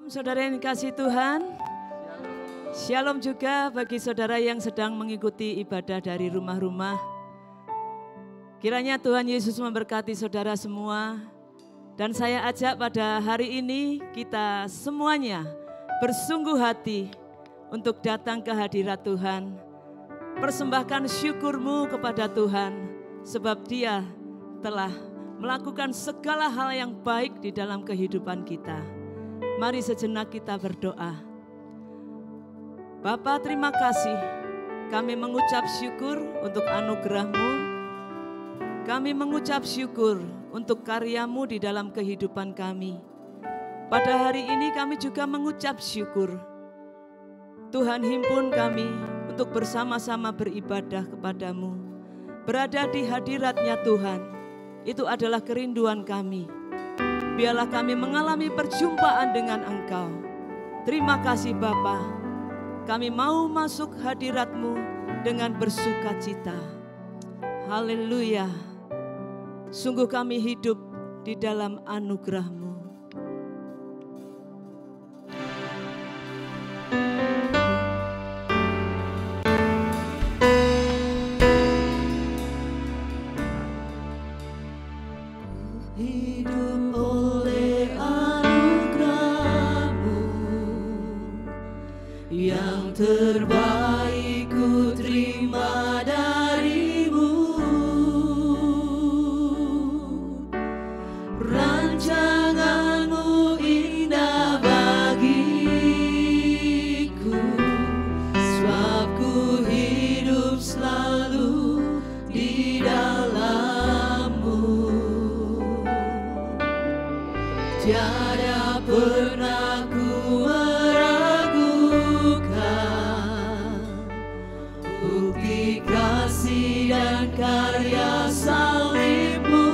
Saudara yang dikasihi Tuhan, Shalom juga bagi saudara yang sedang mengikuti ibadah dari rumah-rumah. Kiranya Tuhan Yesus memberkati saudara semua. Dan saya ajak pada hari ini kita semuanya bersungguh hati untuk datang ke hadirat Tuhan. Persembahkan syukurmu kepada Tuhan sebab Dia telah melakukan segala hal yang baik di dalam kehidupan kita. Mari sejenak kita berdoa. Bapa, terima kasih. Kami mengucap syukur untuk anugerah-Mu. Kami mengucap syukur untuk karya-Mu di dalam kehidupan kami. Pada hari ini kami juga mengucap syukur. Tuhan, himpun kami untuk bersama-sama beribadah kepada-Mu. Berada di hadirat-Nya Tuhan, itu adalah kerinduan kami. Biarlah kami mengalami perjumpaan dengan Engkau. Terima kasih Bapa. Kami mau masuk hadirat-Mu dengan bersukacita. Haleluya. Sungguh kami hidup di dalam anugerah-Mu. Hidup oleh anugerah-Mu, yang terbaik ku terima dari-Mu. Rancangan-Mu indah bagiku, sebab ku hidup selalu di dalam-Mu. Tiada pernah ku meragukan bukti kasih dan karya salib-Mu.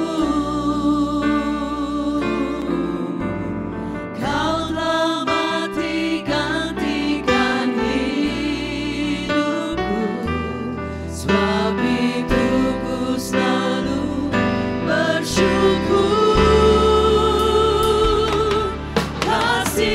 Kau telah mati gantikan hidupku, sebab itu ku selalu bersyukur. Kasih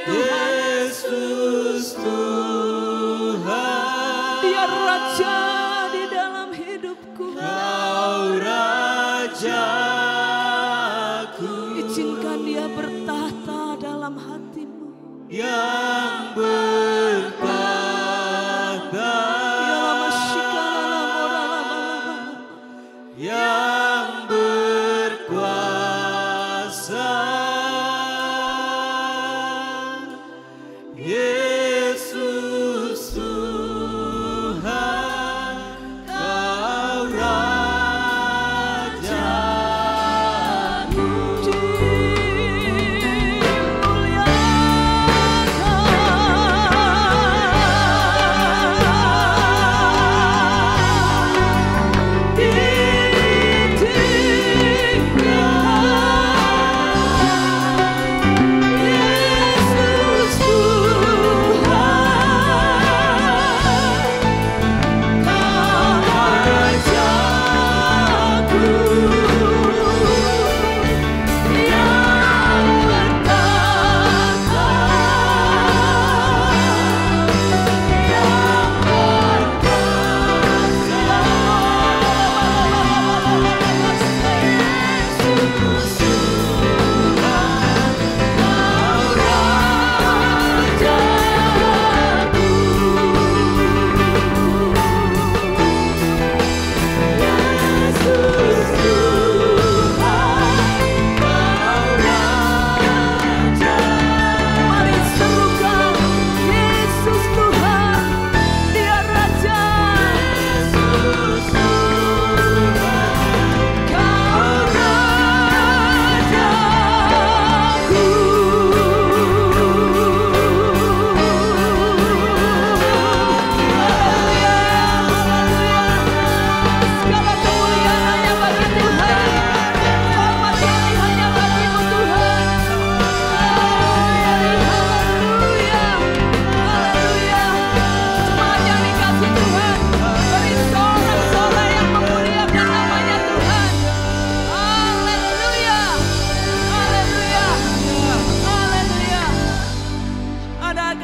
Tuhan. Yesus Tuhan, Dia Raja di dalam hidupku. Kau Rajaku, Izinkan Dia bertahta dalam hatimu. yang bertahta, yang berkuasa. Yesus Tuhan, Kau Rajaku.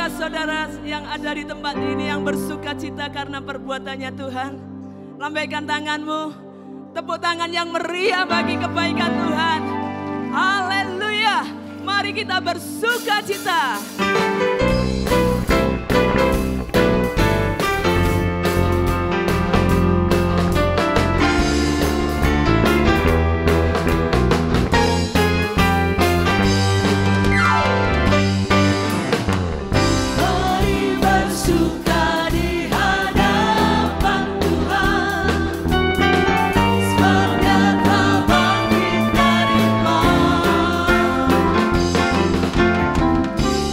Saudara yang ada di tempat ini yang bersuka cita karena perbuatannya Tuhan, lambaikan tanganmu, tepuk tangan yang meriah bagi kebaikan Tuhan. Haleluya, mari kita bersuka cita.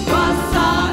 Kuasa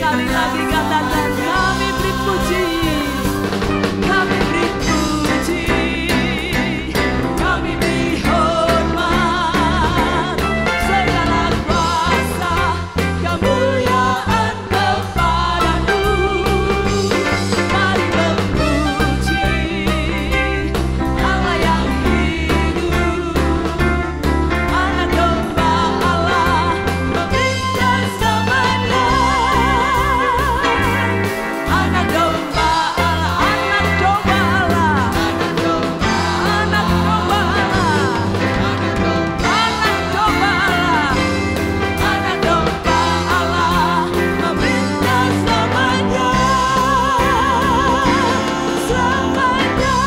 Sekali lagi katakan, kami beri puji, kami beri puji, kami beri hormat, segala kuasa kemuliaan kepadamu. Mari memuji Allah yang hidup, Anak domba Allah meminta selamanya. Anak domba Allah, anak domba Allah, anak domba Allah, anak domba Allah, anak domba Allah meminta selamanya, selamanya,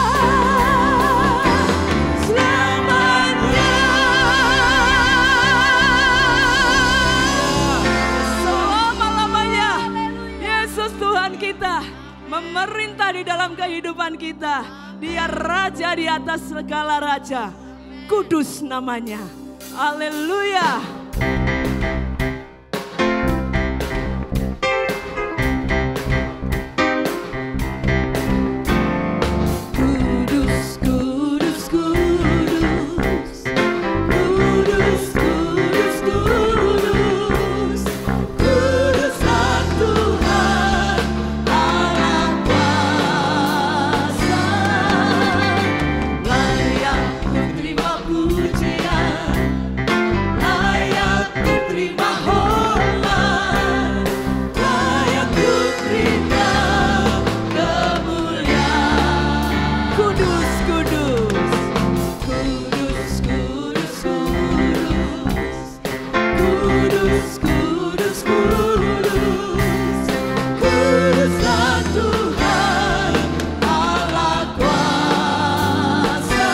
selamanya. Selama-lamanya Yesus Tuhan kita memerintah di dalam kehidupan kita. Dia raja di atas segala raja. Kudus namanya. Haleluya. Kudus, kudus, kudus. Kudus, kudus, kudus. Kuduslah Tuhan Allah kuasa. Layak ku terima pujian, layak ku terima hormat, layak ku terima kemuliaan. Kudus, kudus, kudus, kudus, kudus. Kudus, kudus, kudus. Kuduslah Tuhan Allah kuasa.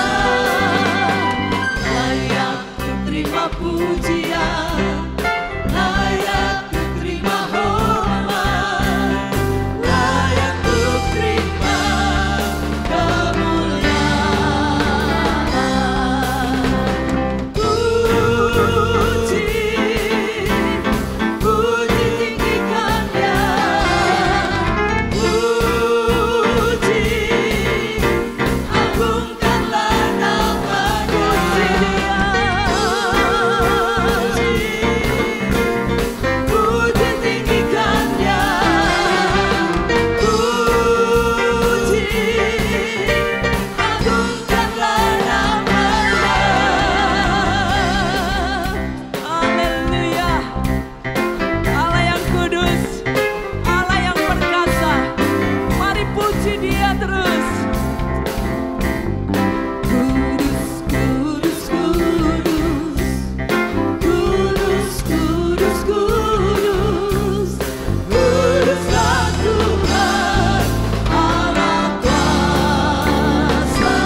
Layak ku terima pujian, layak ku terima hormat, layak ku terima kemuliaan. Puji, puji tinggikan Dia. Puji, agungkanlah namanya. Puji tinggikan Dia. Puji, agungkanlah namanya. Haleluya. Allah yang kudus, Allah yang perkasa. Mari puji Dia terus. Kudus, kudus, kudus. Kudus, kudus, kudus. Kuduslah Tuhan Allah kuasa.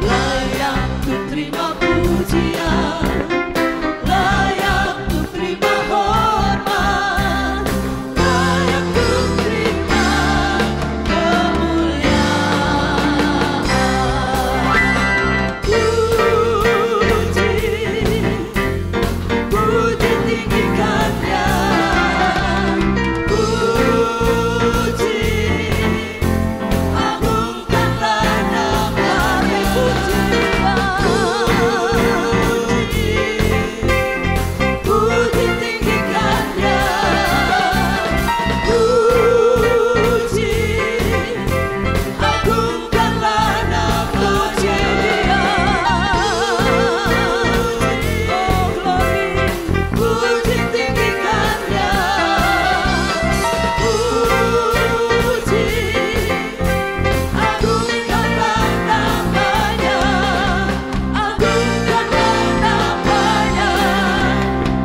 Layak ku terima pujian, layak ku terima hormat, layak ku terima kemuliaan. Puji, puji tinggikan Dia. Puji, agungkanlah namanya. Puji, puji tinggikan Dia. Puji, agungkanlah namanya. Oh glory, puji tinggikan Dia. Puji, agungkanlah namanya. Agungkanlah namanya.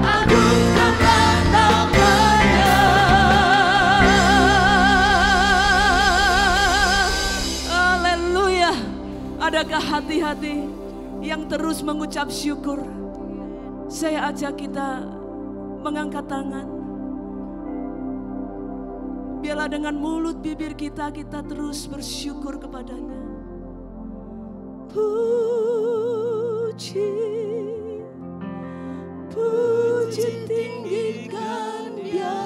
Agungkanlah namanya. Haleluya. Adakah hati-hati yang terus mengucap syukur? Saya ajak kita mengangkat tangan. Biarlah dengan mulut bibir kita terus bersyukur kepadanya. Puji, puji tinggikan Dia.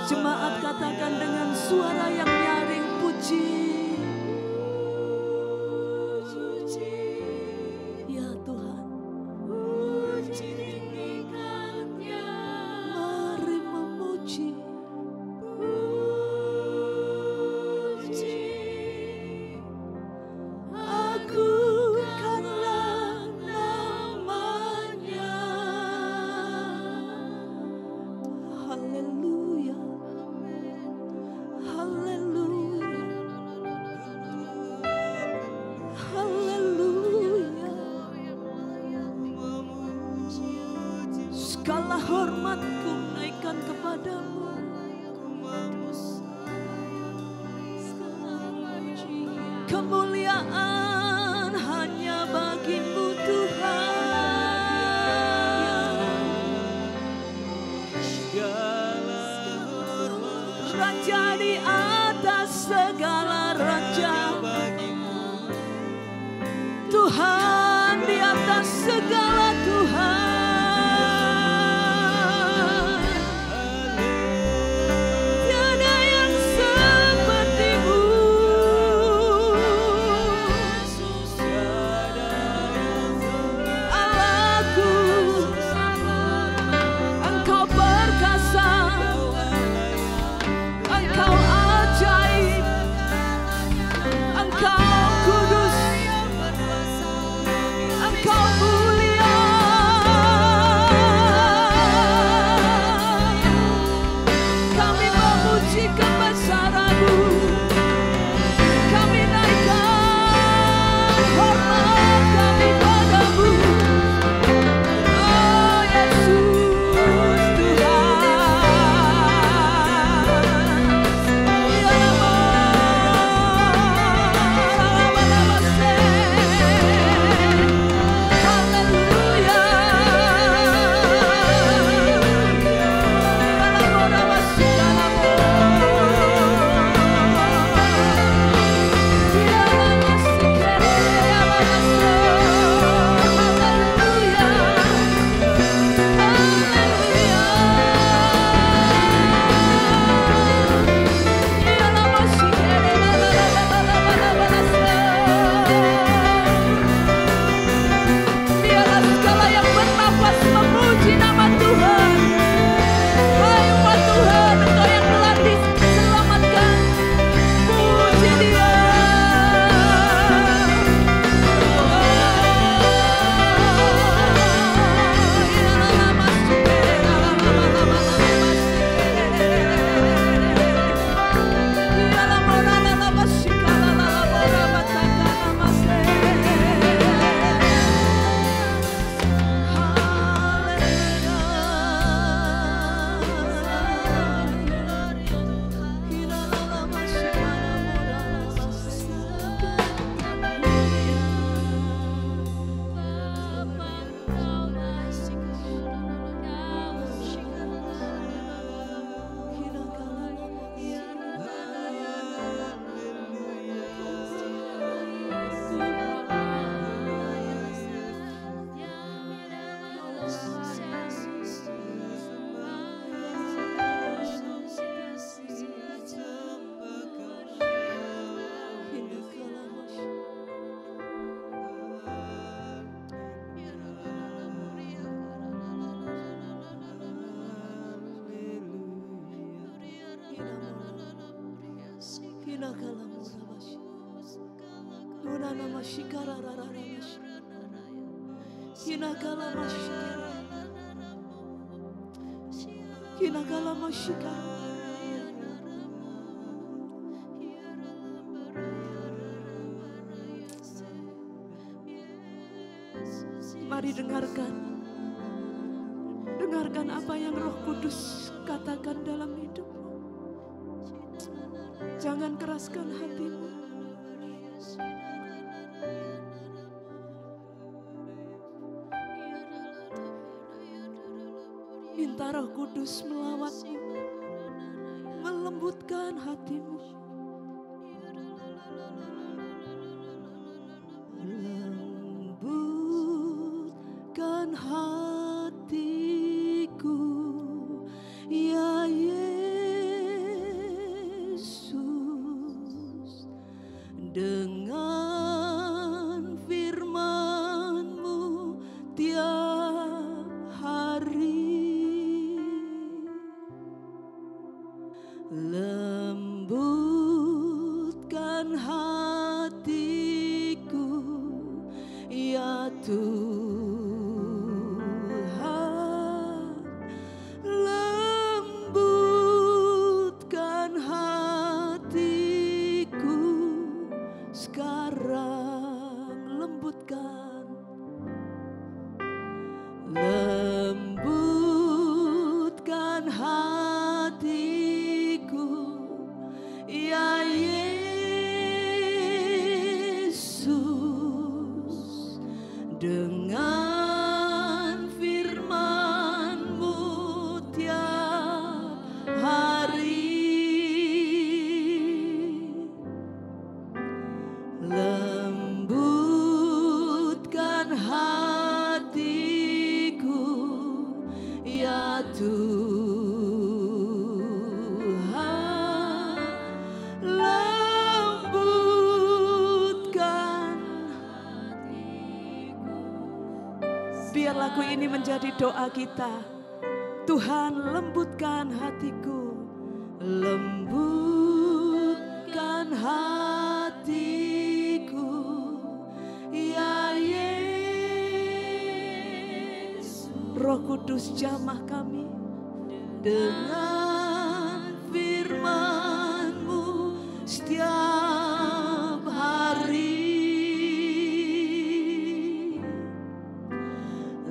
Jemaat katakan dengan suara yang nyaring, puji. Ya Tuhan, mari memuji. Agungkanlah namanya. Haleluya. Haleluya. Haleluya. Segala hormatku naikkan kepadamu. Kemuliaan hanya bagimu Tuhan. Raja di atas segala raja, Tuhan di atas segala Tuhan. Tiada yang sepertimu. Allahku, Engkau perkasa, Engkau ajaib, Engkau kudus, Engkau mulia. Kami memuji kebesaran-Mu, kami naikkan hormat kami padamu. Oh Yesus Tuhan. Ya biarlah segala yang bernafas memuji nama Tuhan. Hai umat Tuhan, Engkau yang telah diselamatkan, puji Dia. Mari dengarkan apa yang Roh Kudus katakan dalam hidupmu. Jangan keraskan hatimu. Minta Roh Kudus melawatmu, melembutkan hatimu. Lembutkan hatiku, ya Yesus. dengan firman-Mu tiap hari. Lembutkan hatiku ya Tuhan, lembutkan hatiku sekarang, lembutkan hatiku ya Yesus, dengan firman-Mu tiap hari. Lembutkan hatiku ya Tuhan, lembutkan hatiku. Biar lagu ini menjadi doa kita. Tuhan, lembutkan hatiku, lembutkan hatiku ya Yesus. Roh Kudus, jamah kami dengan firman-Mu setiap hari.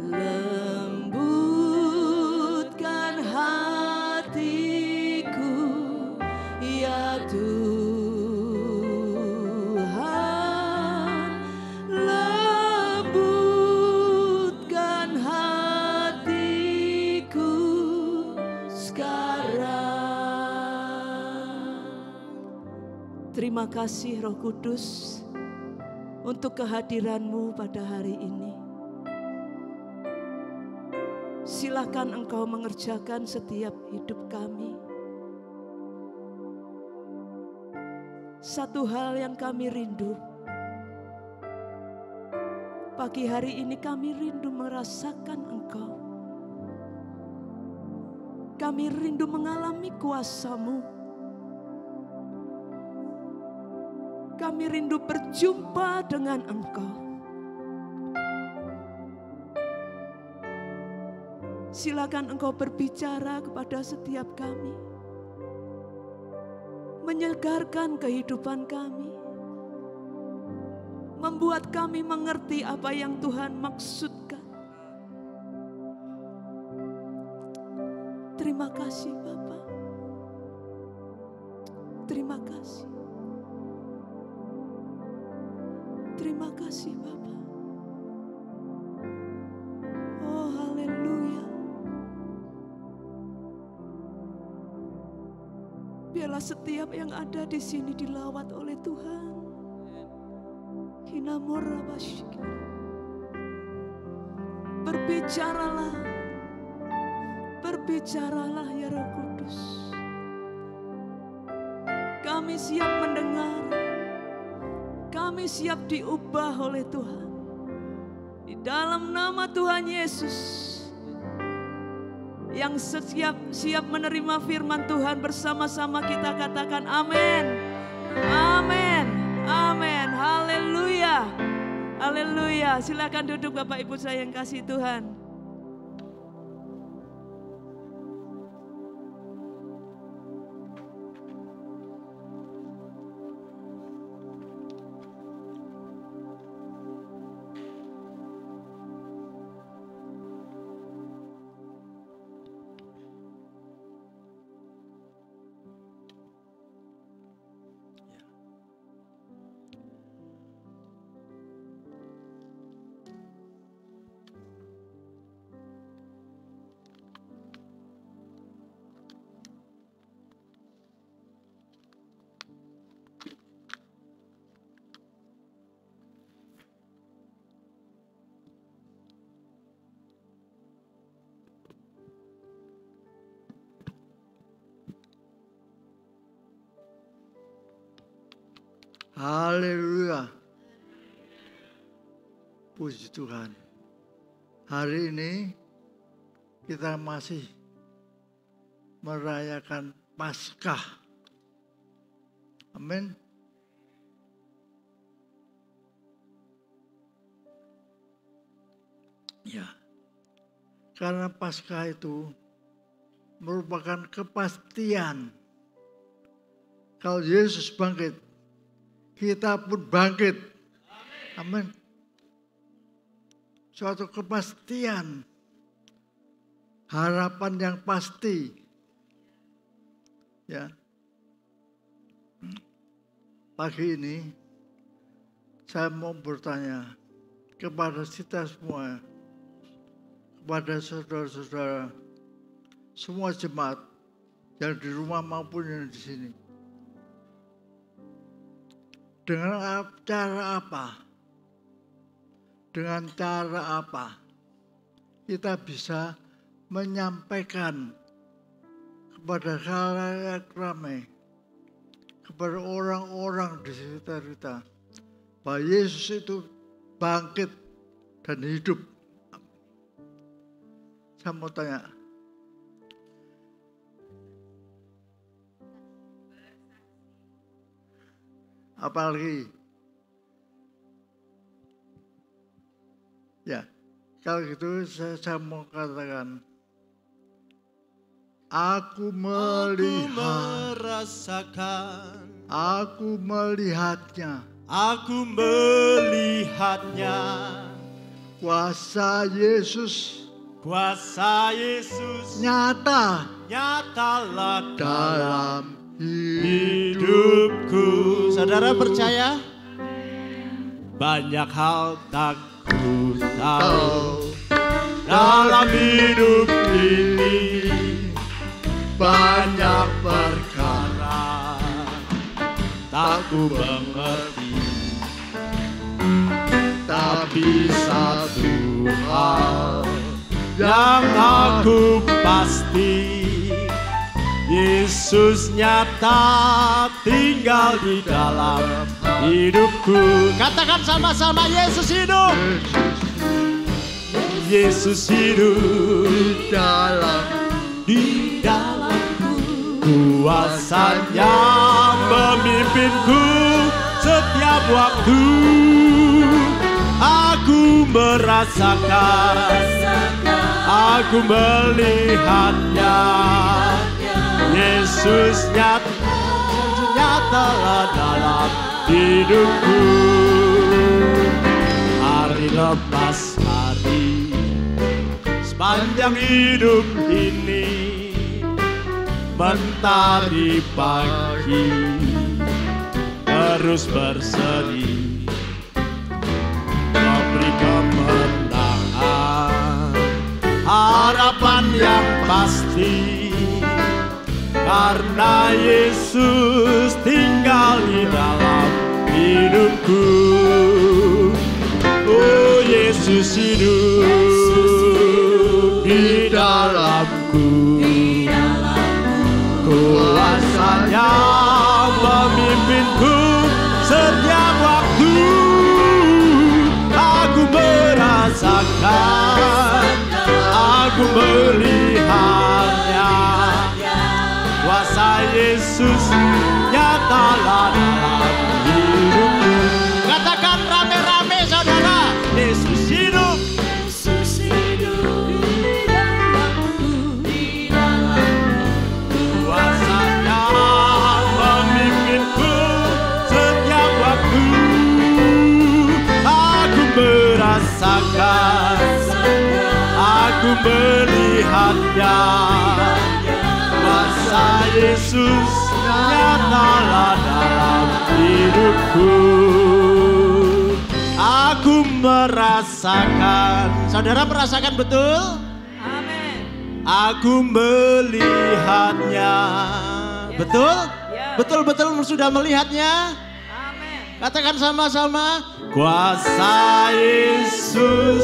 Lembutkan hatiku ya Tuhan, lembutkan hatiku sekarang. Terima kasih Roh Kudus untuk kehadiran-Mu pada hari ini. Silakan Engkau mengerjakan setiap hidup kami. Satu hal yang kami rindu, pagi hari ini kami rindu merasakan Engkau. Kami rindu mengalami kuasa-Mu. Kami rindu berjumpa dengan Engkau. Silakan Engkau berbicara kepada setiap kami, menyegarkan kehidupan kami, membuat kami mengerti apa yang Tuhan maksudkan. Terima kasih Bapa. Terima kasih. Terima kasih Bapa. Oh haleluya. Biarlah setiap yang ada di sini dilawat oleh Tuhan. Berbicaralah, berbicaralah ya Roh Kudus. Kami siap mendengar, kami siap diubah oleh Tuhan. Di dalam nama Tuhan Yesus, yang siap menerima firman Tuhan, bersama-sama kita katakan amin. Amin. Amin. Haleluya. Haleluya. Silakan duduk Bapak Ibu saya yang kasih Tuhan. Haleluya. Puji Tuhan. Hari ini kita masih merayakan Paskah. Amin. Ya. Karena Paskah itu merupakan kepastian. Kalau Yesus bangkit, kita pun bangkit. Amin. Suatu kepastian. Harapan yang pasti. Ya. Pagi ini saya mau bertanya kepada kita semua, kepada saudara-saudara, semua jemaat yang di rumah maupun yang di sini. Dengan cara apa? Dengan cara apa kita bisa menyampaikan kepada khalayak ramai, kepada orang-orang di sekitar kita, bahwa Yesus itu bangkit dan hidup. Saya mau tanya, apalagi? Ya, kalau gitu saya mau katakan, aku merasakan, aku melihatnya, aku melihatnya. Kuasa Yesus nyatalah dalam hidupku. Saudara percaya? Banyak hal tak ku tahu dalam hidup ini, banyak perkara tak ku mengerti, tapi satu hal yang aku pasti, Yesus nyata tinggal di dalam hidupku. Katakan sama-sama, Yesus hidup. Yesus hidup di dalamku. Kuasanya memimpinku setiap waktu. Aku merasakan, aku melihatnya. Yesus nyatalah dalam hidupku. Hari lepas hari, sepanjang hidup ini, mentari pagi terus berseri, memberi kemenangan, harapan yang pasti, karena Yesus tinggal di dalam hidupku. Oh, Yesus hidup di dalamku. Kuasanya memimpinku setiap waktu. Aku merasakan, aku melihatnya. Kuasa Yesus nyatalah dalam hidupku. Katakan rame-rame saudara, Yesus hidup. Yesus hidup di dalamku, di dalamku. Kuasanya memimpinku setiap waktu. Aku merasakan, aku melihatnya. Kuasa Yesus nyatalah dalam hidupku. Aku merasakan. Saudara merasakan betul? Amin. Aku melihatnya. Betul? Betul-betul sudah melihatnya? Amin. Katakan sama-sama. Kuasa Yesus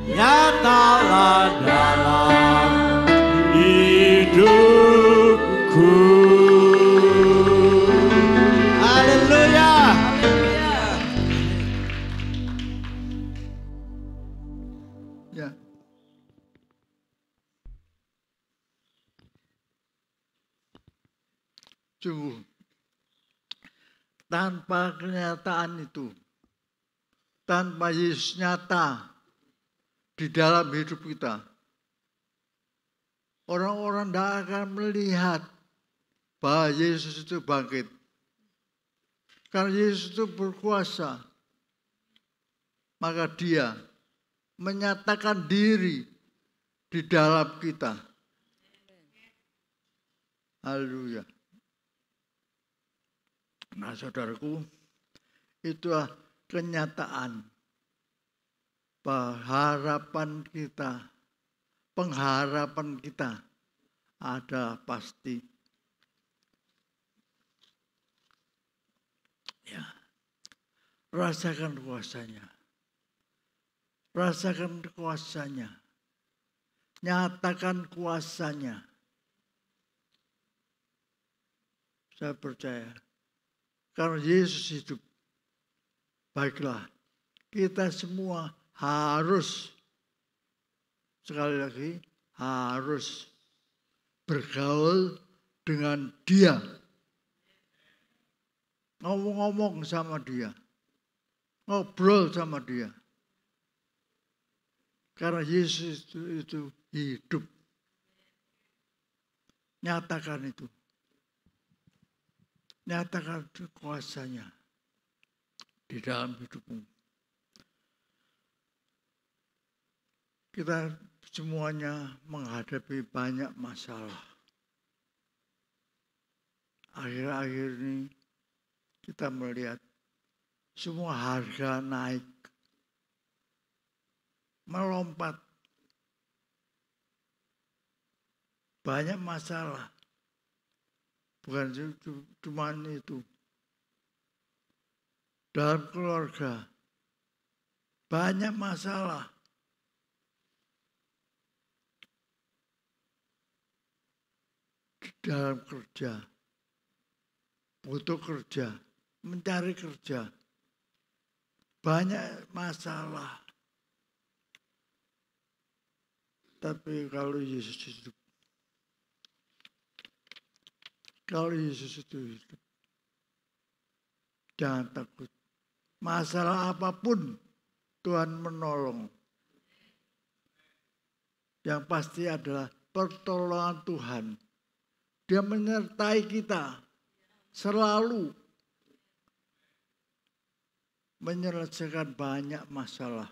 nyatalah dalam hidupku. Haleluya. Sungguh, tanpa kenyataan itu, tanpa Yesus nyata di dalam hidup kita, orang-orang tidak akan melihat bahwa Yesus itu bangkit. Karena Yesus itu berkuasa, maka Dia menyatakan diri di dalam kita. Haleluya. Nah, saudaraku, itulah kenyataan pengharapan kita ada pasti. Ya, rasakan kuasanya, nyatakan kuasanya. Saya percaya. Karena Yesus hidup, baiklah kita semua harus, sekali lagi, harus bergaul dengan Dia. Ngomong-ngomong sama Dia. Ngobrol sama Dia. Karena Yesus itu hidup. Nyatakan itu. Nyatakan kuasanya di dalam hidupmu. Kita semuanya menghadapi banyak masalah. Akhir-akhir ini kita melihat semua harga naik, melompat. Banyak masalah. Bukan cuma itu. Dalam keluarga, banyak masalah. Dalam kerja, butuh kerja, mencari kerja, banyak masalah. Tapi kalau Yesus hidup, jangan takut. Masalah apapun Tuhan menolong. Yang pasti adalah pertolongan Tuhan. Dia menyertai kita selalu menyelesaikan banyak masalah.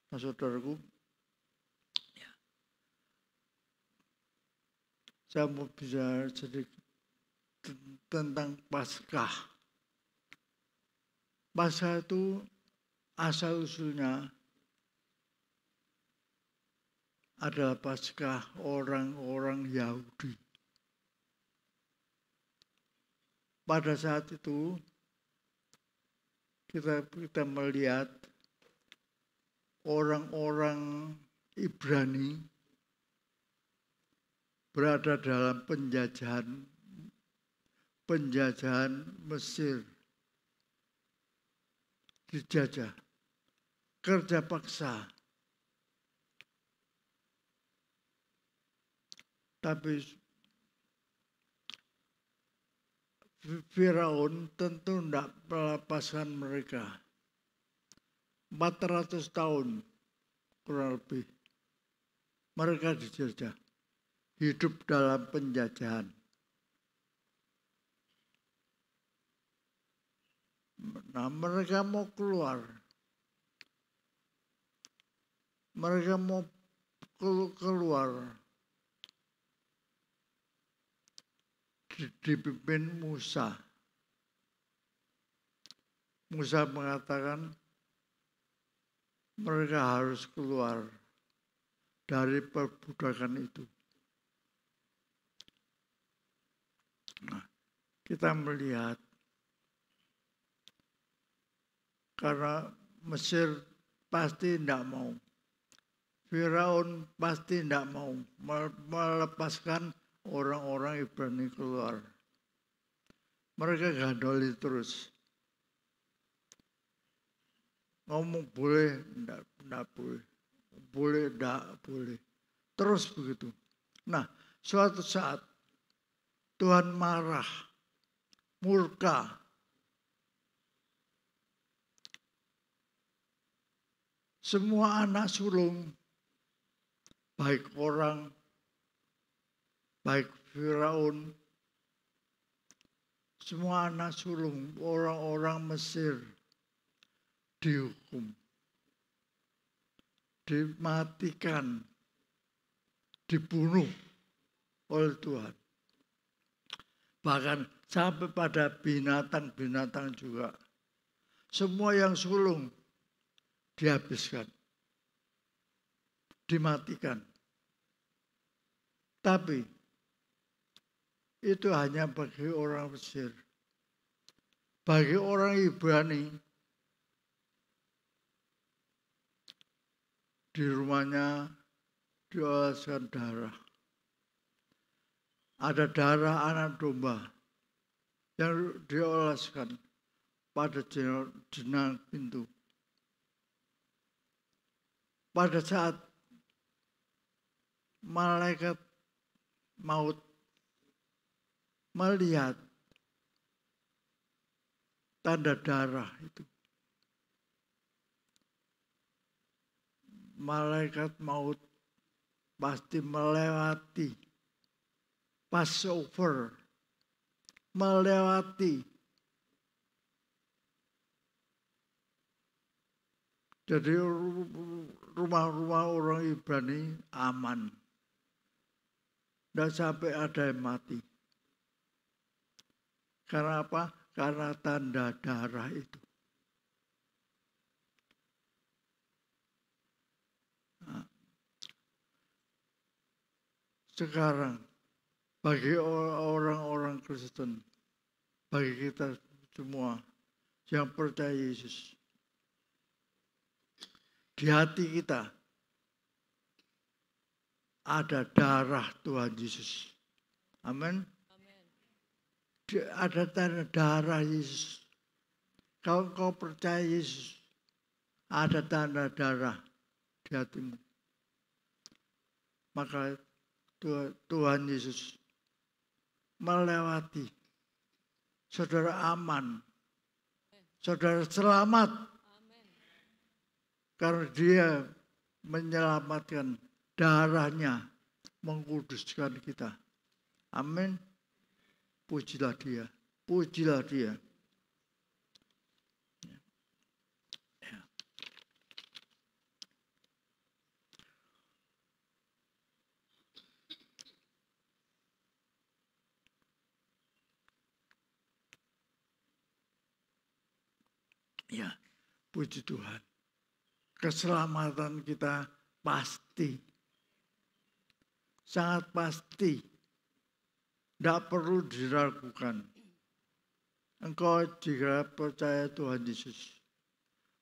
Nah, saudaraku, saya mau bicara sedikit tentang Paskah. Paskah itu asal-usulnya adalah Paskah orang-orang Yahudi. Pada saat itu kita melihat orang-orang Ibrani berada dalam penjajahan Mesir, dijajah, kerja paksa. Tapi Firaun tentu tidak melepaskan mereka. 400 tahun kurang lebih mereka dijajah. Hidup dalam penjajahan. Nah, mereka mau keluar. Mereka mau keluar. Dipimpin Musa. Musa mengatakan mereka harus keluar dari perbudakan itu. Nah, kita melihat karena Mesir pasti tidak mau. Firaun pasti tidak mau melepaskan orang-orang Ibrani keluar. Mereka gandoli terus. Ngomong boleh, tidak boleh. Boleh, tidak boleh. Terus begitu. Nah, suatu saat Tuhan marah, murka. Semua anak sulung, baik orang, baik Firaun, semua anak sulung orang-orang Mesir dihukum, dimatikan, dibunuh oleh Tuhan. Bahkan sampai pada binatang-binatang juga. Semua yang sulung dihabiskan, dimatikan. Tapi itu hanya bagi orang Mesir. Bagi orang Ibrani, di rumahnya dioleskan darah. Ada darah anak domba yang dioleskan pada jenang pintu. Pada saat malaikat maut melihat tanda darah itu, malaikat maut pasti melewati Passover, melewati. Jadi rumah-rumah orang Ibrani aman. Tidak sampai ada yang mati. Karena apa? Karena tanda darah itu. Nah, sekarang bagi orang-orang Kristen, bagi kita semua yang percaya Yesus, di hati kita ada darah Tuhan Yesus. Amin. Ada tanda darah Yesus. Kalau kau percaya Yesus, ada tanda darah di hatimu. Maka Tuhan Yesus melewati. Saudara aman. Saudara selamat. Karena dia menyelamatkan, darahnya mengkuduskan kita. Amin. Pujilah dia. Pujilah dia. Ya, puji Tuhan. Keselamatan kita pasti. Sangat pasti. Tidak perlu diragukan. Engkau jika percaya Tuhan Yesus,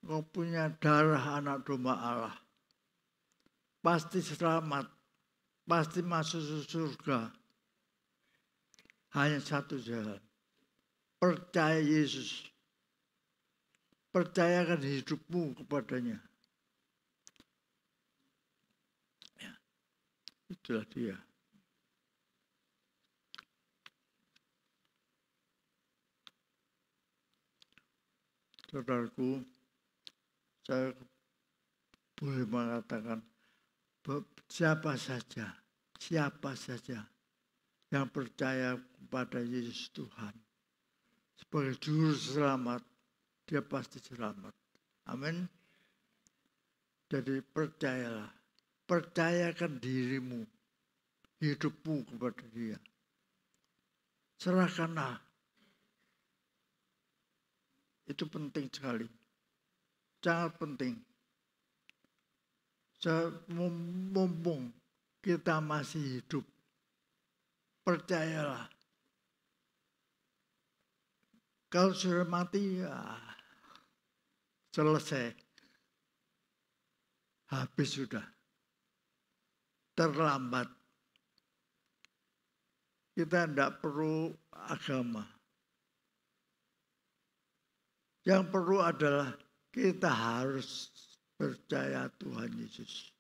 engkau punya darah anak domba Allah. Pasti selamat. Pasti masuk surga. Hanya satu jalan. Percaya Yesus. Percayakan hidupmu kepadanya. Itulah dia. Saudaraku, saya boleh mengatakan siapa saja yang percaya kepada Yesus Tuhan sebagai juru selamat, dia pasti selamat. Amin. Jadi percayalah. Percayakan dirimu, hidupmu kepada dia. Serahkanlah. Itu penting sekali. Sangat penting. Mumpung kita masih hidup, percayalah. Kalau sudah mati, ya selesai. Habis sudah. Terlambat. Kita tidak perlu agama. Yang perlu adalah kita harus percaya Tuhan Yesus.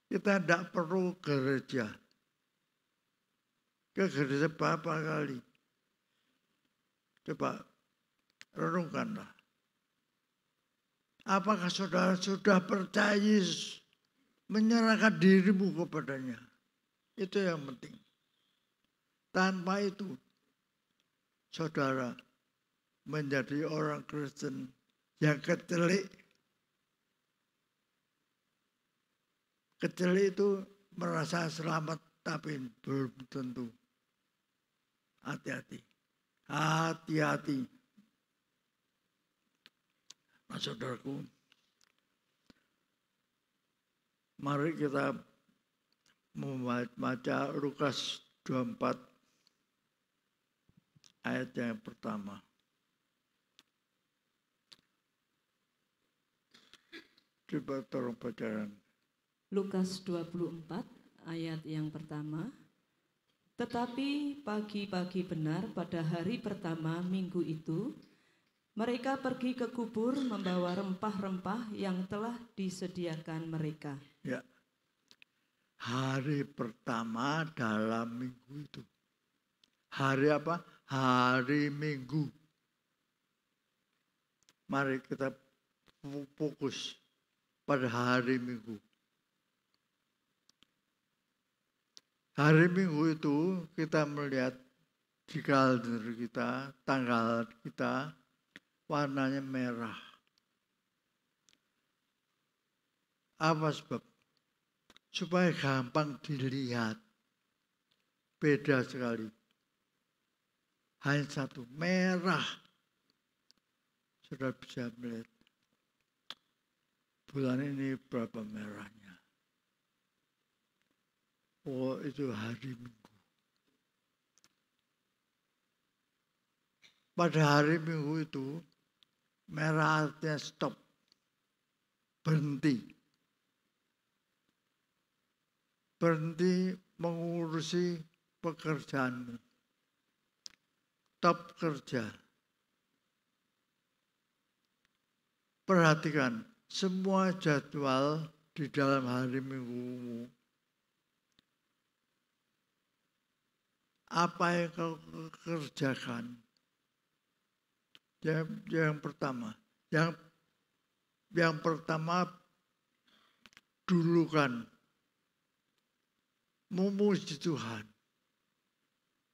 Kita tidak perlu gereja. ke gereja berapa kali? Coba renungkanlah. Apakah saudara sudah percaya Yesus, menyerahkan dirimu kepadanya? Itu yang penting. Tanpa itu, saudara menjadi orang Kristen yang kecelik. Kecelik itu merasa selamat tapi belum tentu. Hati-hati. Hati-hati. Nah, saudaraku, mari kita membaca Lukas 24 ayat yang pertama. Coba tolong bacakan. Lukas 24 ayat yang pertama. Tetapi pagi-pagi benar pada hari pertama minggu itu, mereka pergi ke kubur membawa rempah-rempah yang telah disediakan mereka. Ya. Hari pertama dalam minggu itu. Hari apa? Hari Minggu. Mari kita fokus pada hari Minggu. Hari Minggu itu kita melihat di kalender kita, tanggal kita, warnanya merah. Apa sebab? Supaya gampang dilihat. Beda sekali. Hanya satu, merah. Sudah bisa melihat. Bulan ini berapa merahnya? Oh, itu hari Minggu. Pada hari Minggu itu, merah artinya stop. Berhenti. Berhenti mengurusi pekerjaanmu. Stop kerja. Perhatikan, semua jadwal di dalam hari Minggumu. Apa yang kau kerjakan? Yang pertama. Yang pertama, dulukan. Memuji Tuhan.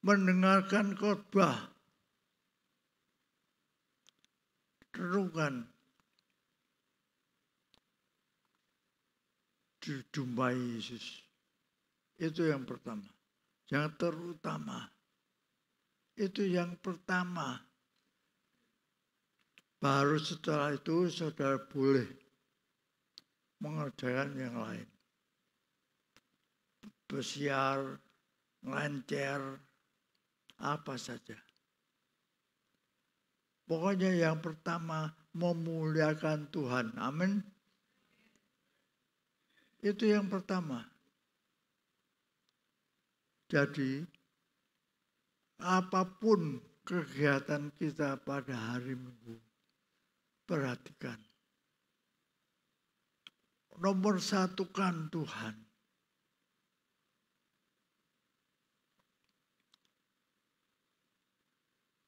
Mendengarkan khotbah. Renungkan. Dijumpai Yesus. Itu yang pertama. Yang terutama. Itu yang pertama. Baru setelah itu saudara boleh mengerjakan yang lain. Bersiar, ngelencer, apa saja. Pokoknya yang pertama memuliakan Tuhan. Amin. Itu yang pertama. Jadi, apapun kegiatan kita pada hari Minggu, perhatikan. Nomor satukan Tuhan.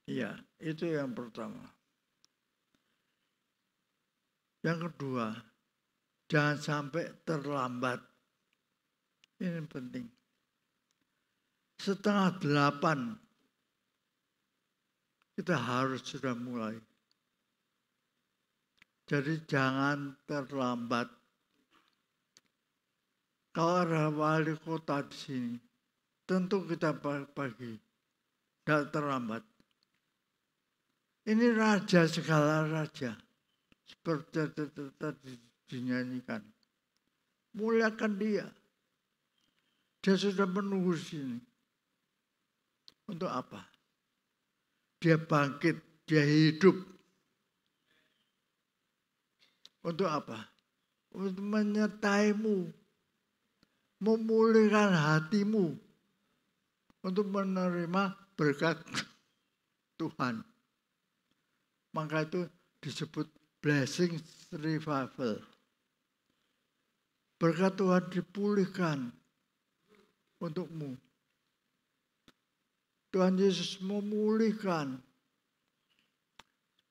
Iya, itu yang pertama. Yang kedua, jangan sampai terlambat. Ini penting. 7:30 kita harus sudah mulai. Jadi jangan terlambat. Kalau ada wali kota di sini, tentu kita pagi, tidak terlambat. Ini raja segala raja, seperti tadi dinyanyikan. Muliakan dia. Dia sudah menunggu sini. Untuk apa? Dia bangkit, dia hidup. Untuk apa? Untuk menyertaimu, memulihkan hatimu, untuk menerima berkat Tuhan. Maka itu disebut blessing revival. Berkat Tuhan dipulihkan untukmu. Tuhan Yesus memulihkan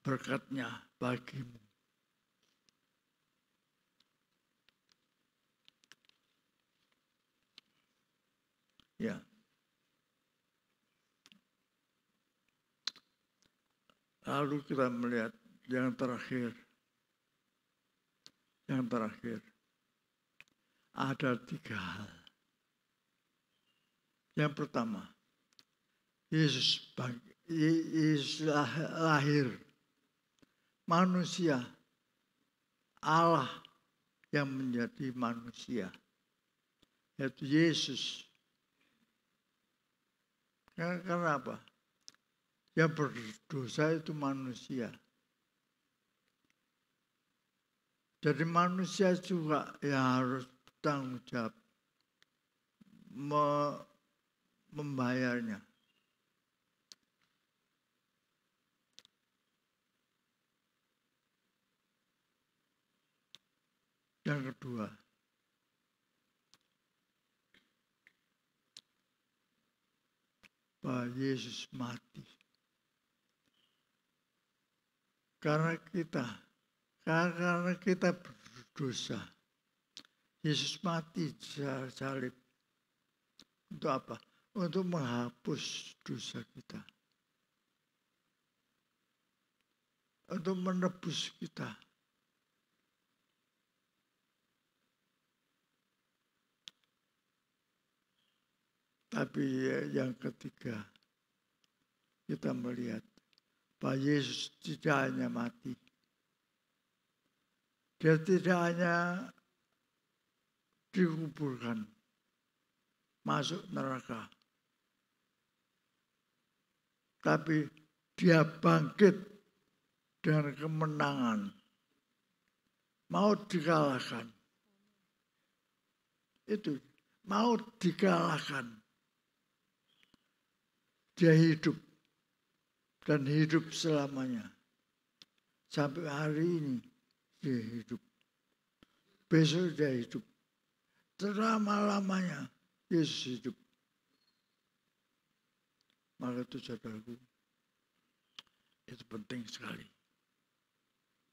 berkat-Nya bagimu. Ya. Lalu kita melihat yang terakhir. Yang terakhir. Ada 3 hal. Yang pertama, Yesus lahir. Manusia. Allah yang menjadi manusia. Yaitu Yesus. Kenapa? Yang berdosa itu manusia. Jadi manusia juga yang harus bertanggung jawab membayarnya. Yang kedua, bahwa Yesus mati. Karena kita berdosa. Yesus mati secara salib. Untuk apa? Untuk menghapus dosa kita. Untuk menebus kita. Tapi yang ketiga, kita melihat bahwa Yesus tidak hanya mati. Dia tidak hanya dikuburkan, masuk neraka. Tapi dia bangkit dengan kemenangan. Maut dikalahkan. Itu, maut dikalahkan. Dia hidup dan hidup selamanya. Sampai hari ini dia hidup. Besok dia hidup. Selama-lamanya Yesus hidup. Maka itu saudaraku, itu penting sekali.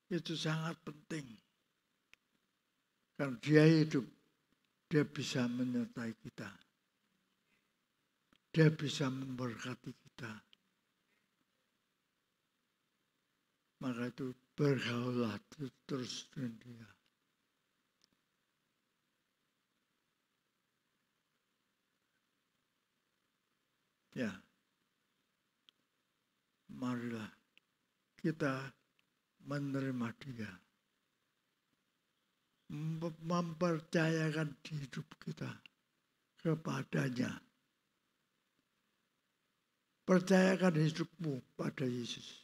Itu sangat penting. Karena dia hidup, dia bisa menyertai kita. Dia bisa memberkati kita. Maka itu bergaulah terus dengan dia. Ya, marilah kita menerima dia. Mempercayakan hidup kita kepadanya. Percayakan hidupmu pada Yesus.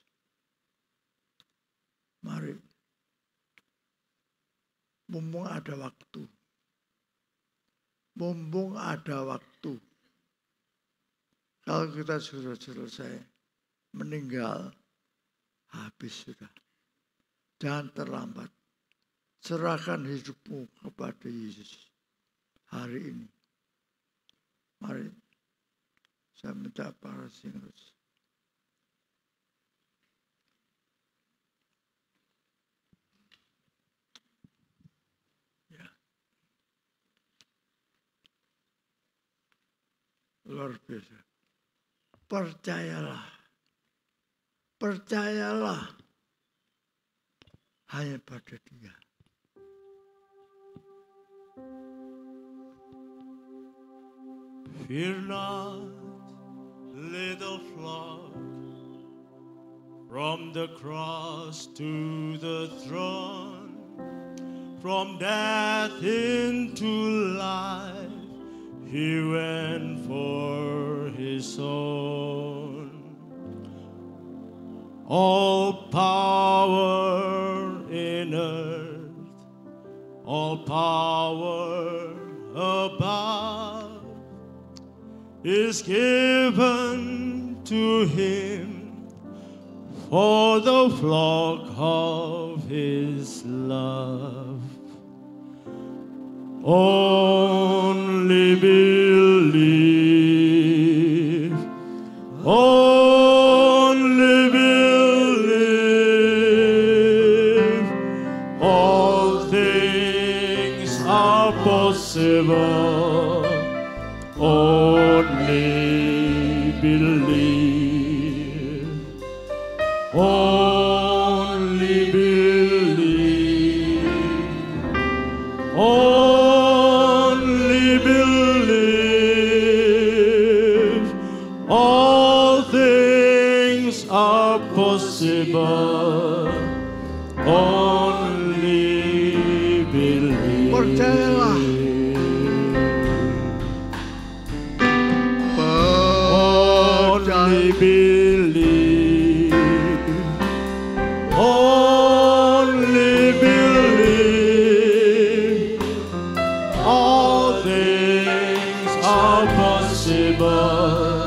Mari. Mumpung ada waktu. Mumpung ada waktu. Kalau kita sudah selesai meninggal, habis sudah. Jangan terlambat. Serahkan hidupmu kepada Yesus hari ini. Mari. Saya minta para singers. Ya. Luar biasa. Percayalah. Percayalah. Hanya pada dia. Fear not, little flock, from the cross to the throne, from death into life, he went for his own. All power in earth, all power above, is given to him for the flock of his love. Only believe, Only believe. Only believe. Only believe. All things are possible. Only believe. Percayalah. Only believe. Only believe. All things are possible.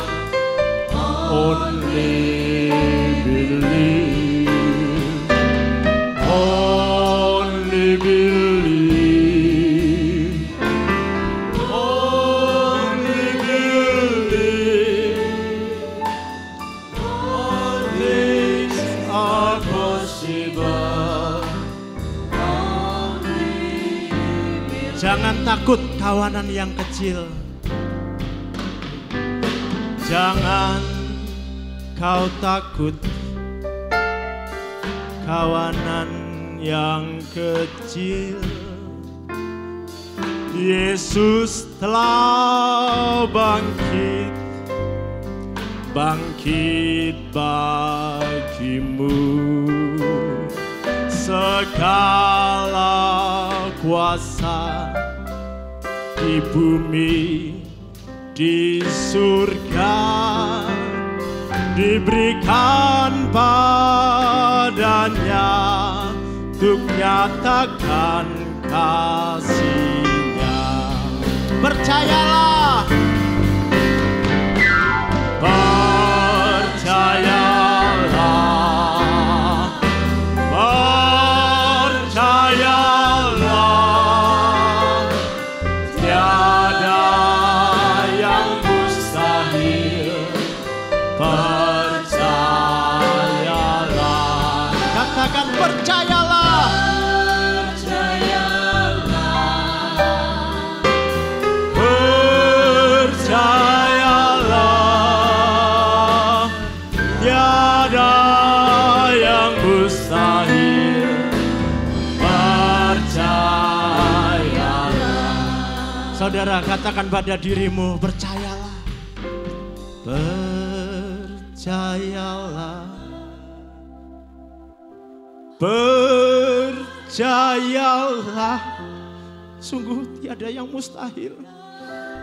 Only believe. Only believe. Only believe. All things are possible. Jangan takut kawanan yang kecil. Jangan kau takut kawanan yang kecil. Yesus telah bangkit, bangkit bagimu. Segala kuasa di bumi, di surga diberikan padanya untuk nyatakan kasih-Nya. Percayalah, percayalah, percayalah, tiada yang mustahil. Percayalah, katakan percayalah, percayalah, tiada yang mustahil. Percayalah. Saudara, katakan pada dirimu, percayalah. Percayalah. Percayalah. Sungguh tiada yang mustahil.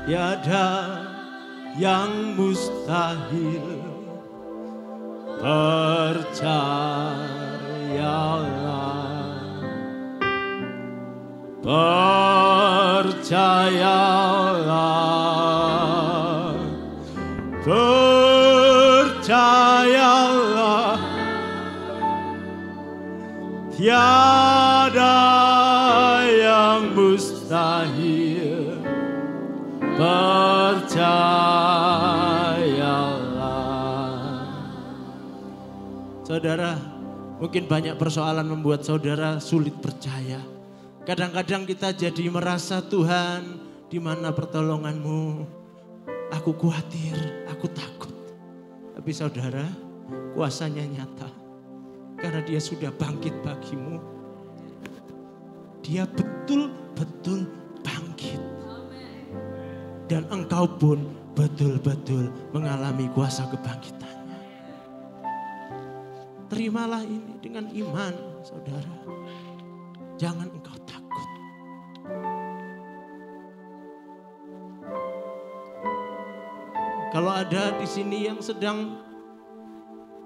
Tiada yang mustahil. Percayalah. Percayalah. Percayalah. Tiada yang mustahil. Percayalah. Saudara, mungkin banyak persoalan membuat saudara sulit percaya. Kadang-kadang kita jadi merasa, Tuhan, di mana pertolongan-Mu? Aku khawatir, aku takut. Tapi saudara, kuasanya nyata. Karena Dia sudah bangkit bagimu. Dia betul-betul bangkit. Dan engkau pun betul-betul mengalami kuasa kebangkitannya. Terimalah ini dengan iman, saudara. Jangan engkau takut. Kalau ada di sini yang sedang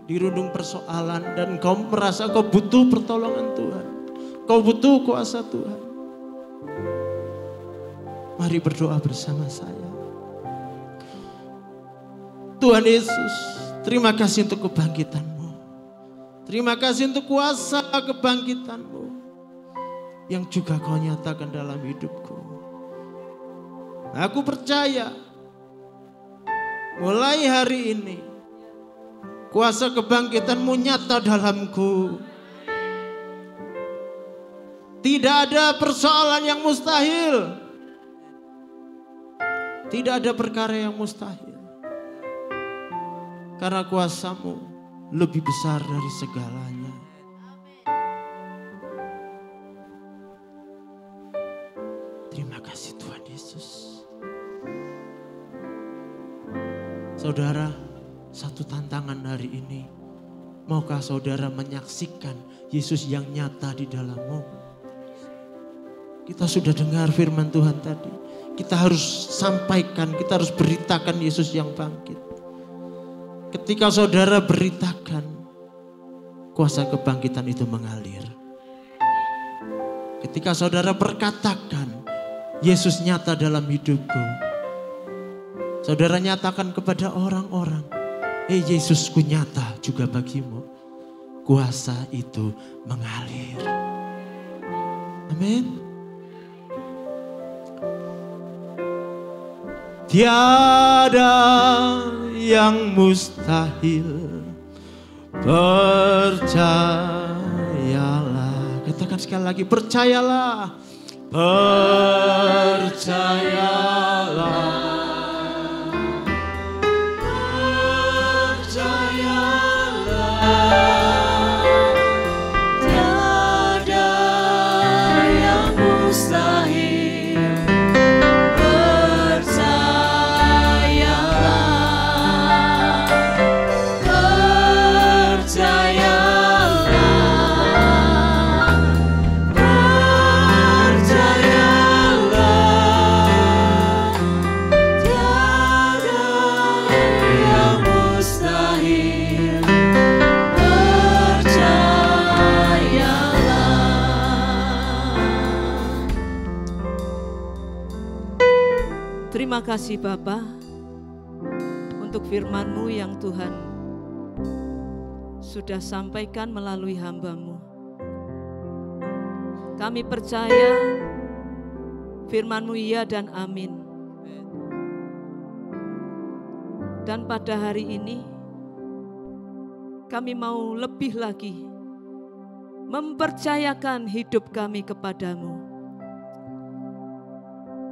dirundung persoalan dan kau merasa kau butuh pertolongan Tuhan, kau butuh kuasa Tuhan, mari berdoa bersama saya. Tuhan Yesus, terima kasih untuk kebangkitan-Mu. Terima kasih untuk kuasa kebangkitan-Mu yang juga Kau nyatakan dalam hidupku. Aku percaya mulai hari ini kuasa kebangkitan-Mu nyata dalamku. Tidak ada persoalan yang mustahil. Tidak ada perkara yang mustahil. Karena kuasa-Mu lebih besar dari segalanya. Terima kasih Tuhan Yesus. Saudara, satu tantangan hari ini. Maukah saudara menyaksikan Yesus yang nyata di dalammu? Kita sudah dengar firman Tuhan tadi. Kita harus sampaikan, kita harus beritakan Yesus yang bangkit. Ketika saudara beritakan, kuasa kebangkitan itu mengalir. Ketika saudara berkatakan, Yesus nyata dalam hidupku. Saudara nyatakan kepada orang-orang, Yesusku nyata juga bagimu. Kuasa itu mengalir. Amin. Tiada yang mustahil, percayalah. Katakan sekali lagi, percayalah. Percayalah. Terima kasih Bapa untuk firman-Mu yang Tuhan sudah sampaikan melalui hamba-Mu. Kami percaya firman-Mu iya dan amin. Dan pada hari ini kami mau lebih lagi mempercayakan hidup kami kepadamu.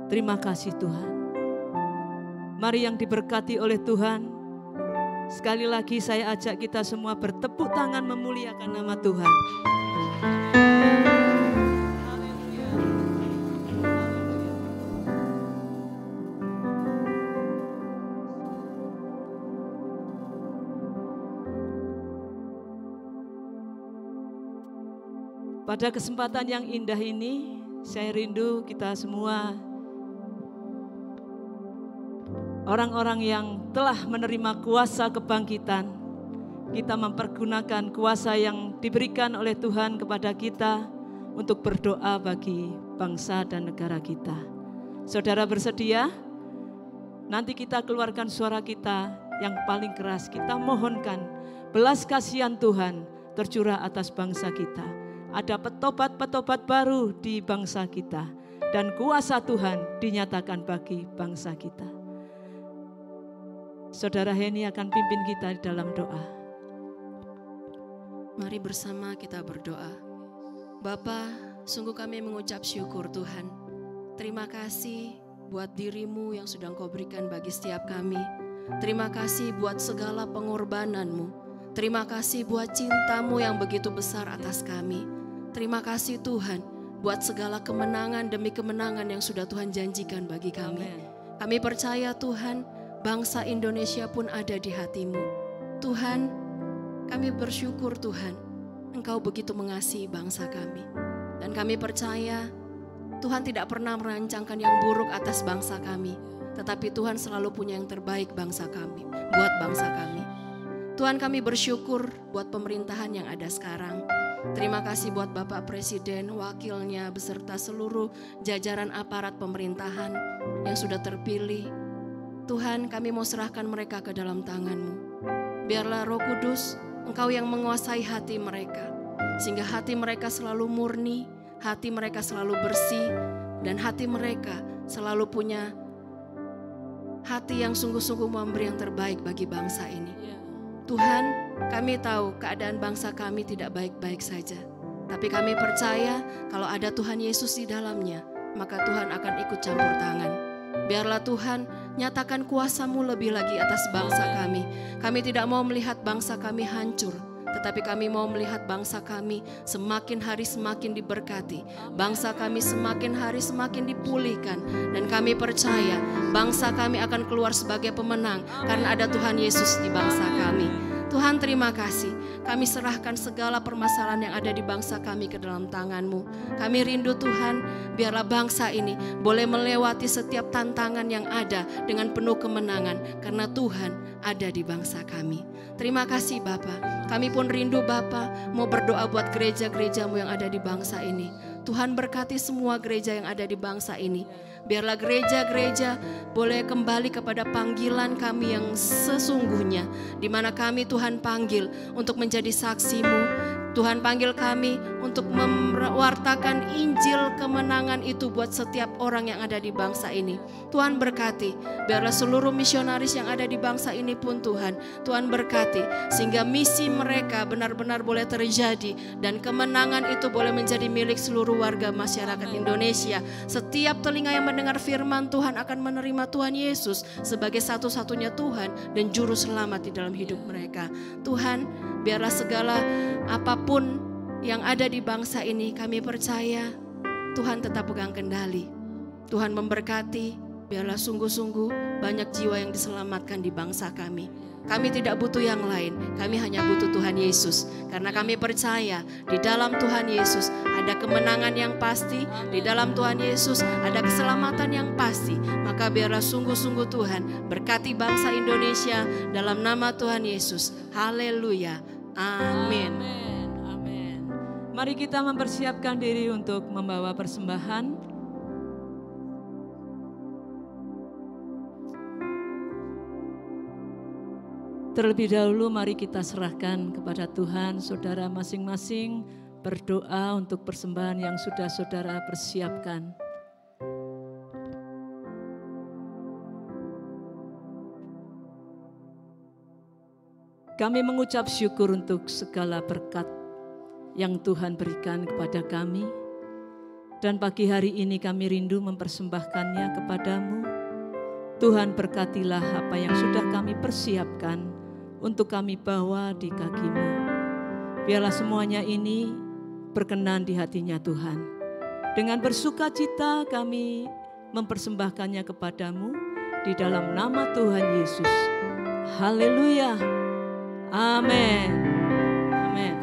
Terima kasih Tuhan. Mari yang diberkati oleh Tuhan, sekali lagi saya ajak kita semua bertepuk tangan memuliakan nama Tuhan. Pada kesempatan yang indah ini, saya rindu kita semua orang-orang yang telah menerima kuasa kebangkitan, kita mempergunakan kuasa yang diberikan oleh Tuhan kepada kita untuk berdoa bagi bangsa dan negara kita. Saudara bersedia? Nanti kita keluarkan suara kita yang paling keras. Kita mohonkan belas kasihan Tuhan tercurah atas bangsa kita. Ada petobat-petobat baru di bangsa kita. Dan kuasa Tuhan dinyatakan bagi bangsa kita. Saudara Heni akan pimpin kita di dalam doa. Mari bersama kita berdoa. Bapa, sungguh kami mengucap syukur Tuhan. Terima kasih buat diri-Mu yang sudah Engkau berikan bagi setiap kami. Terima kasih buat segala pengorbanan-Mu. Terima kasih buat cinta-Mu yang begitu besar atas kami. Terima kasih Tuhan buat segala kemenangan demi kemenangan yang sudah Tuhan janjikan bagi kami. Amen. Kami percaya Tuhan, bangsa Indonesia pun ada di hati-Mu. Tuhan, kami bersyukur Tuhan, Engkau begitu mengasihi bangsa kami. Dan kami percaya Tuhan tidak pernah merancangkan yang buruk atas bangsa kami. Tetapi Tuhan selalu punya yang terbaik bangsa kami, buat bangsa kami. Tuhan, kami bersyukur buat pemerintahan yang ada sekarang. Terima kasih buat Bapak Presiden, wakilnya, beserta seluruh jajaran aparat pemerintahan yang sudah terpilih. Tuhan, kami mau serahkan mereka ke dalam tangan-Mu. Biarlah Roh Kudus, Engkau yang menguasai hati mereka. Sehingga hati mereka selalu murni, hati mereka selalu bersih, dan hati mereka selalu punya hati yang sungguh-sungguh memberi yang terbaik bagi bangsa ini. Tuhan, kami tahu keadaan bangsa kami tidak baik-baik saja. Tapi kami percaya kalau ada Tuhan Yesus di dalamnya, maka Tuhan akan ikut campur tangan. Biarlah Tuhan nyatakan kuasa-Mu lebih lagi atas bangsa kami. Kami tidak mau melihat bangsa kami hancur, tetapi kami mau melihat bangsa kami semakin hari semakin diberkati. Bangsa kami semakin hari semakin dipulihkan. Dan kami percaya bangsa kami akan keluar sebagai pemenang karena ada Tuhan Yesus di bangsa kami. Tuhan, terima kasih. Kami serahkan segala permasalahan yang ada di bangsa kami ke dalam tangan-Mu. Kami rindu Tuhan, biarlah bangsa ini boleh melewati setiap tantangan yang ada dengan penuh kemenangan, karena Tuhan ada di bangsa kami. Terima kasih Bapa. Kami pun rindu Bapa, mau berdoa buat gereja-gereja-Mu yang ada di bangsa ini. Tuhan berkati semua gereja yang ada di bangsa ini. Biarlah gereja-gereja boleh kembali kepada panggilan kami yang sesungguhnya, di mana kami Tuhan panggil untuk menjadi saksi-Mu. Tuhan panggil kami untuk mewartakan Injil kemenangan itu buat setiap orang yang ada di bangsa ini. Tuhan berkati, biarlah seluruh misionaris yang ada di bangsa ini pun Tuhan berkati, sehingga misi mereka benar-benar boleh terjadi dan kemenangan itu boleh menjadi milik seluruh warga masyarakat Indonesia. Setiap telinga yang mendengar firman Tuhan akan menerima Tuhan Yesus sebagai satu-satunya Tuhan dan juru selamat di dalam hidup mereka. Tuhan, biarlah segala apapun yang ada di bangsa ini, kami percaya Tuhan tetap pegang kendali. Tuhan memberkati, biarlah sungguh-sungguh banyak jiwa yang diselamatkan di bangsa kami. Kami tidak butuh yang lain, kami hanya butuh Tuhan Yesus. Karena kami percaya di dalam Tuhan Yesus ada kemenangan yang pasti, di dalam Tuhan Yesus ada keselamatan yang pasti. Maka biarlah sungguh-sungguh Tuhan berkati bangsa Indonesia dalam nama Tuhan Yesus. Haleluya. Amin. Amin. Mari kita mempersiapkan diri untuk membawa persembahan. Terlebih dahulu mari kita serahkan kepada Tuhan, saudara masing-masing berdoa untuk persembahan yang sudah saudara persiapkan. Kami mengucap syukur untuk segala berkat yang Tuhan berikan kepada kami. Dan pagi hari ini kami rindu mempersembahkannya kepadamu. Tuhan berkatilah apa yang sudah kami persiapkan untuk kami bawa di kaki-Mu. Biarlah semuanya ini berkenan di hatinya Tuhan. Dengan bersuka cita kami mempersembahkannya kepadamu di dalam nama Tuhan Yesus. Haleluya. Amin. Amin.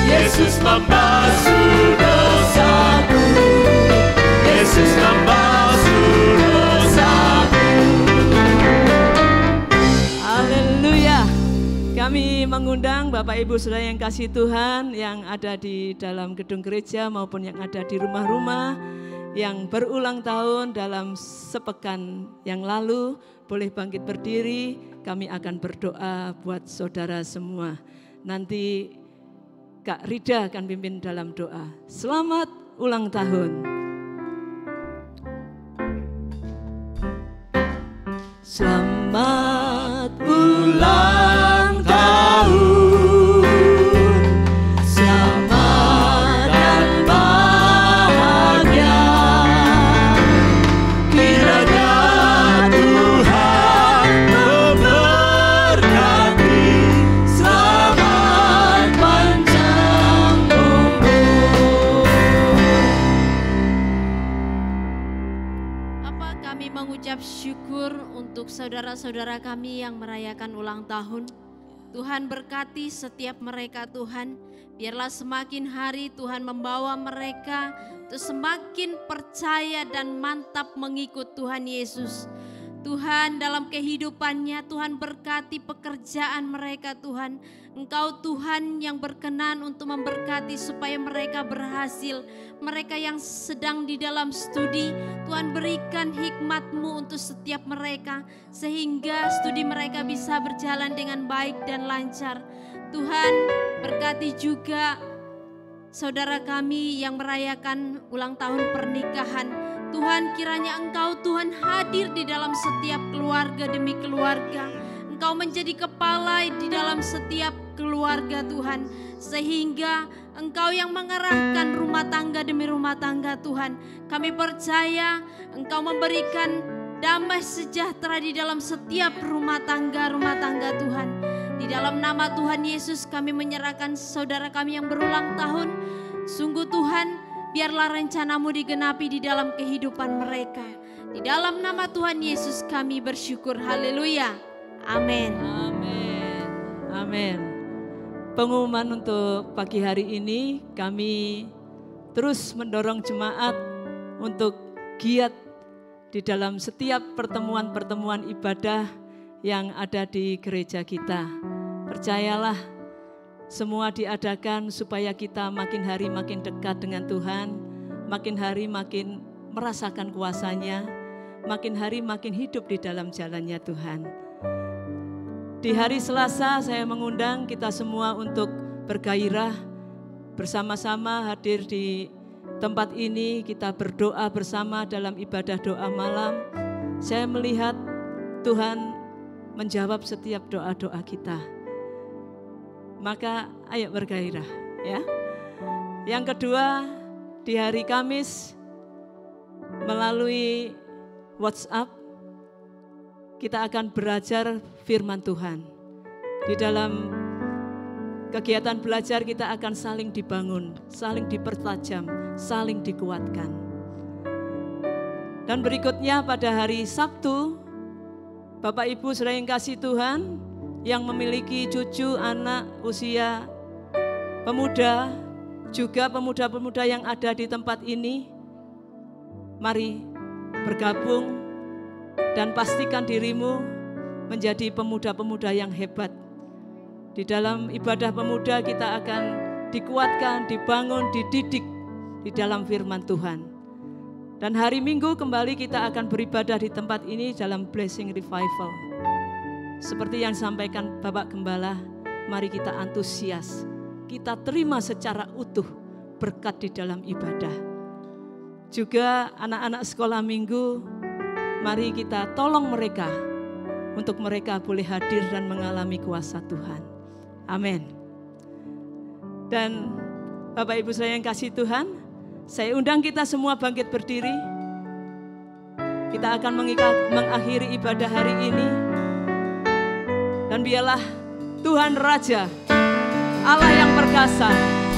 Yesus membasuh mengundang Bapak Ibu Saudara yang kasih Tuhan yang ada di dalam gedung gereja maupun yang ada di rumah-rumah yang berulang tahun dalam sepekan yang lalu, boleh bangkit berdiri, kami akan berdoa buat saudara semua. Nanti Kak Rida akan pimpin dalam doa. Selamat ulang tahun. Selamat ulang tahun, selamat dan bahagia. Kiranya Tuhan memberkati, selamat panjang umur. Bapak, kami mengucap syukur untuk saudara-saudara kami yang merayakan ulang tahun. Tuhan berkati setiap mereka Tuhan. Biarlah semakin hari Tuhan membawa mereka untuk semakin percaya dan mantap mengikut Tuhan Yesus. Tuhan dalam kehidupannya Tuhan berkati pekerjaan mereka Tuhan. Engkau Tuhan yang berkenan untuk memberkati supaya mereka berhasil. Mereka yang sedang di dalam studi, Tuhan berikan hikmat-Mu untuk setiap mereka. Sehingga studi mereka bisa berjalan dengan baik dan lancar. Tuhan berkati juga saudara kami yang merayakan ulang tahun pernikahan. Tuhan kiranya Engkau Tuhan hadir di dalam setiap keluarga demi keluarga. Engkau menjadi kepala di dalam setiap keluarga Tuhan. Sehingga Engkau yang mengarahkan rumah tangga demi rumah tangga Tuhan. Kami percaya Engkau memberikan damai sejahtera di dalam setiap rumah tangga Tuhan. Di dalam nama Tuhan Yesus kami menyerahkan saudara kami yang berulang tahun. Sungguh Tuhan, biarlah rencana-Mu digenapi di dalam kehidupan mereka. Di dalam nama Tuhan Yesus kami bersyukur. Haleluya. Amin. Amin. Amin. Pengumuman untuk pagi hari ini, kami terus mendorong jemaat untuk giat di dalam setiap pertemuan-pertemuan ibadah yang ada di gereja kita. Percayalah, semua diadakan supaya kita makin hari makin dekat dengan Tuhan, makin hari makin merasakan kuasa-Nya, makin hari makin hidup di dalam jalan-Nya Tuhan. Di hari Selasa saya mengundang kita semua untuk bergairah, bersama-sama hadir di tempat ini, kita berdoa bersama dalam ibadah doa malam. Saya melihat Tuhan menjawab setiap doa-doa kita. Maka ayo bergairah ya. Yang kedua, di hari Kamis melalui WhatsApp kita akan belajar firman Tuhan. Di dalam kegiatan belajar kita akan saling dibangun, saling dipertajam, saling dikuatkan. Dan berikutnya pada hari Sabtu, Bapak Ibu saudara yang kasih Tuhan, yang memiliki cucu, anak, usia pemuda, juga pemuda-pemuda yang ada di tempat ini, mari bergabung dan pastikan dirimu menjadi pemuda-pemuda yang hebat. Di dalam ibadah pemuda kita akan dikuatkan, dibangun, dididik di dalam firman Tuhan. Dan hari Minggu kembali kita akan beribadah di tempat ini dalam Blessing Revival. Seperti yang disampaikan Bapak Gembala, mari kita antusias, kita terima secara utuh berkat di dalam ibadah. Juga anak-anak sekolah minggu, mari kita tolong mereka untuk mereka boleh hadir dan mengalami kuasa Tuhan. Amin. Dan Bapak Ibu saya yang kasih Tuhan, saya undang kita semua bangkit berdiri. Kita akan mengakhiri ibadah hari ini. Dan biarlah Tuhan Raja, Allah yang perkasa,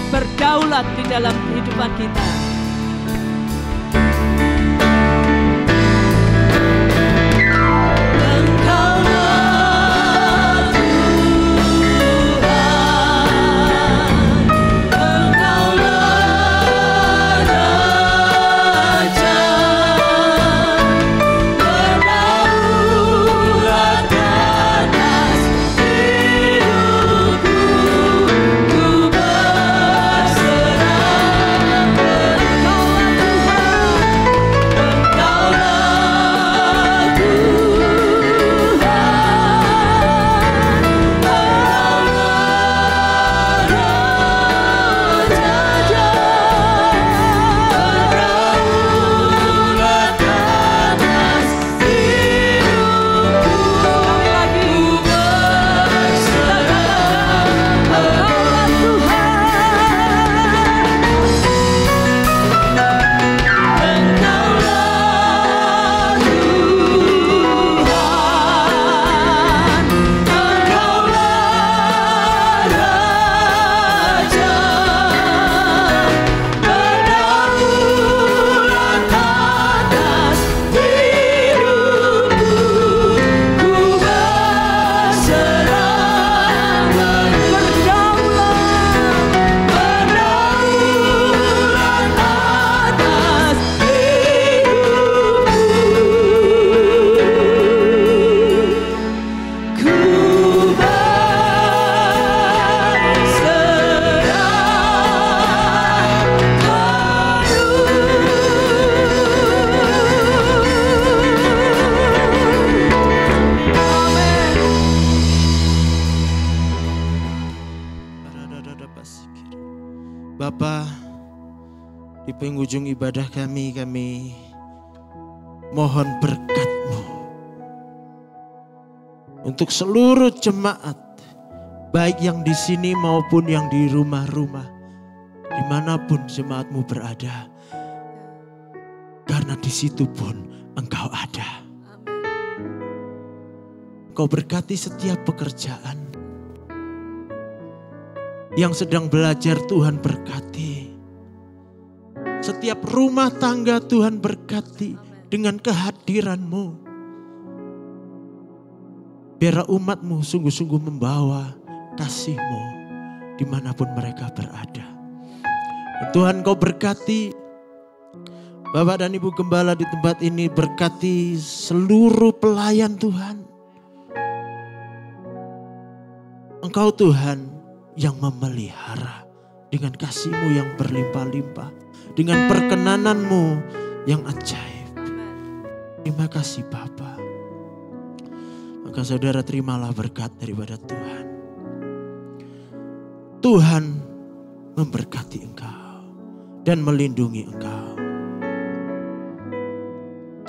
berdaulat di dalam kehidupan kita. Ku Di penghujung ibadah kami mohon berkat-Mu untuk seluruh jemaat, baik yang di sini maupun yang di rumah-rumah, dimanapun jemaat-Mu berada, karena di situ pun Engkau ada. Engkau berkati setiap pekerjaan yang sedang belajar, Tuhan berkati. Setiap rumah tangga Tuhan berkati dengan kehadiran-Mu. Biarlah umat-Mu sungguh-sungguh membawa kasih-Mu dimanapun mereka berada. Dan Tuhan, Kau berkati Bapak dan Ibu Gembala di tempat ini, berkati seluruh pelayan Tuhan. Engkau Tuhan yang memelihara dengan kasih-Mu yang berlimpah-limpah, dengan perkenanan-Mu yang ajaib. Terima kasih Bapa. Maka saudara terimalah berkat daripada Tuhan. Tuhan memberkati engkau dan melindungi engkau.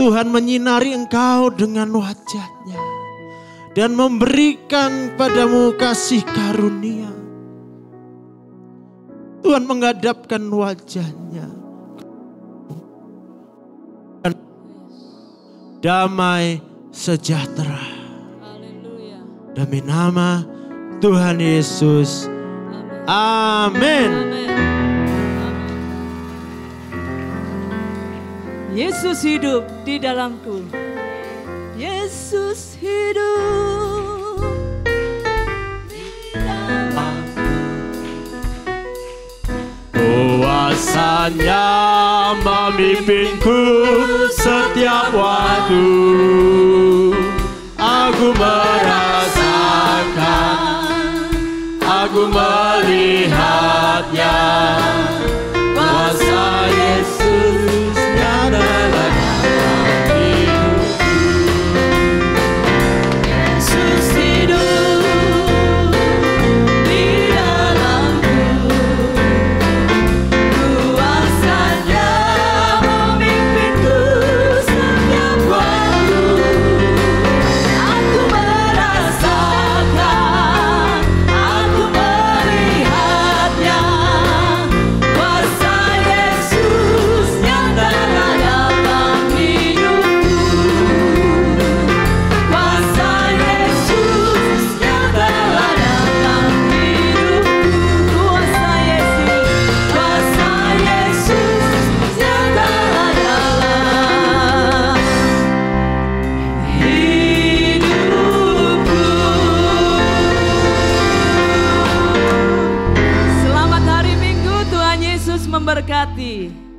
Tuhan menyinari engkau dengan wajah-Nya dan memberikan padamu kasih karunia. Tuhan menghadapkan wajah-Nya. Damai sejahtera. Demi nama Tuhan Yesus. Amin. Yesus hidup di dalamku. Yesus hidup di dalamku. Kuasanya memimpinku setiap waktu. Aku merasakan, aku melihatnya. Kuasa Yesus nyata dalam hidupku. Yesus hidup di dalamku. Kuasanya memimpinku setiap waktu. Aku merasakan, aku melihatnya. Kuasa Yesus nyata dalam hidupku. Kuasa Yesus nyata dalam hidupku. Kuasa Yesus nyata dalam hidupku. Selamat hari Minggu, Tuhan Yesus memberkati.